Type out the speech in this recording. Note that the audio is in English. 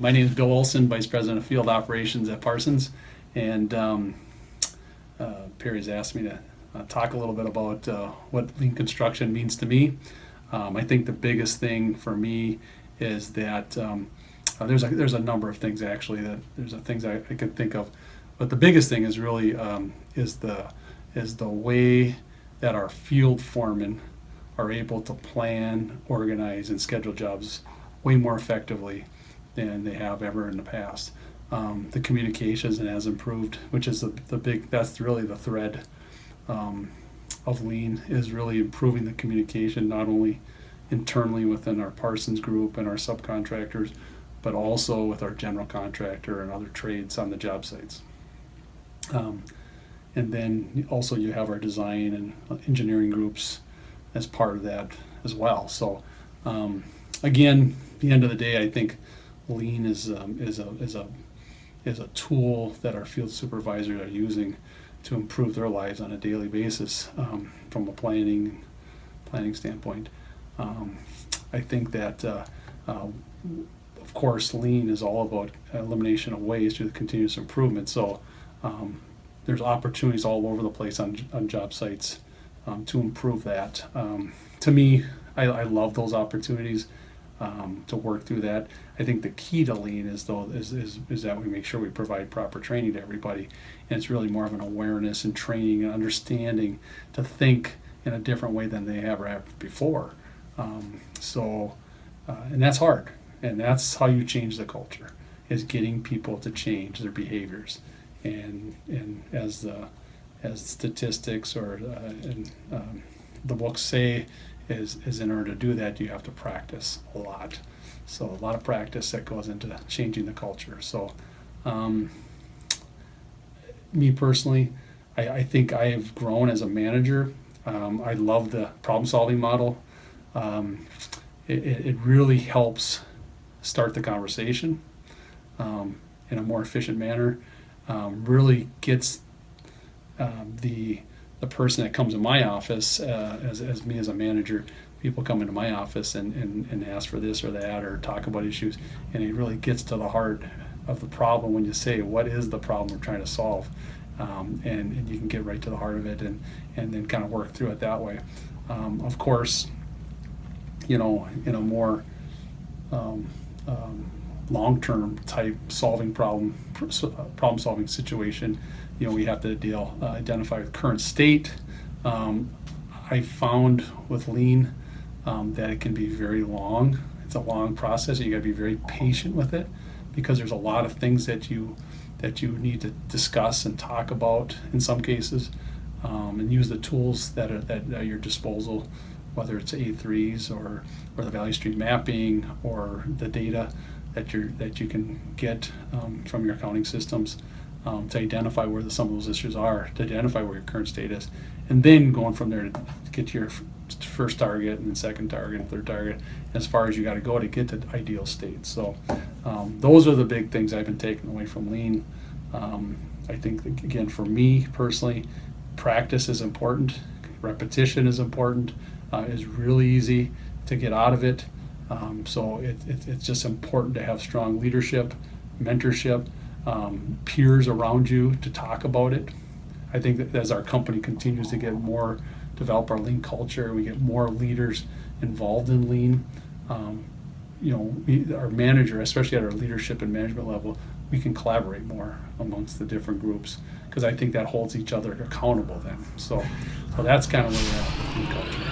My name is Bill Olson, Vice President of Field Operations at Parsons, and Perry's asked me to talk a little bit about what lean construction means to me. I think the biggest thing for me is that there's a number of things actually that there's things I can think of, but the biggest thing is really is the way that our field foremen are able to plan, organize, and schedule jobs way more effectively than they have ever in the past. The communications has improved, which is that's really the thread of lean, is really improving the communication, not only internally within our Parsons group and our subcontractors, but also with our general contractor and other trades on the job sites. And then also you have our design and engineering groups as part of that as well. So again, at the end of the day, I think lean is a tool that our field supervisors are using to improve their lives on a daily basis from a planning standpoint. I think that of course lean is all about elimination of waste through the continuous improvement. So there's opportunities all over the place on job sites to improve that. To me, I love those opportunities to work through that. I think the key to lean is that we make sure we provide proper training to everybody, and it's really more of an awareness and training and understanding to think in a different way than they ever have before. And that's hard, and that's how you change the culture, is getting people to change their behaviors. And as statistics or the books say, is in order to do that, you have to practice a lot. So a lot of practice that goes into changing the culture. So me personally, I think I have grown as a manager. I love the problem-solving model. It really helps start the conversation in a more efficient manner. Really gets the person that comes in my office, as me as a manager, people come into my office and ask for this or that or talk about issues, and it really gets to the heart of the problem when you say, what is the problem we're trying to solve? And you can get right to the heart of it and then kind of work through it that way. Of course, in a more long-term type problem solving situation, we have to identify the current state. I found with lean that it can be very long. It's a long process. You got to be very patient with it, because there's a lot of things that you need to discuss and talk about in some cases, and use the tools that are at your disposal, whether it's A3s or the value stream mapping or the data that you can get from your accounting systems, to identify where some of those issues are, to identify where your current state is, and then going from there to get to your first target and then second target and third target, as far as you got to go to get to ideal state. So those are the big things I've been taking away from lean. I think, again, for me personally, practice is important, repetition is important, is really easy to get out of it. So it's just important to have strong leadership, mentorship, peers around you to talk about it. I think that as our company continues to develop our lean culture, we get more leaders involved in lean. Our manager, especially at our leadership and management level, we can collaborate more amongst the different groups, because I think that holds each other accountable then. So that's kind of where we're at with lean culture.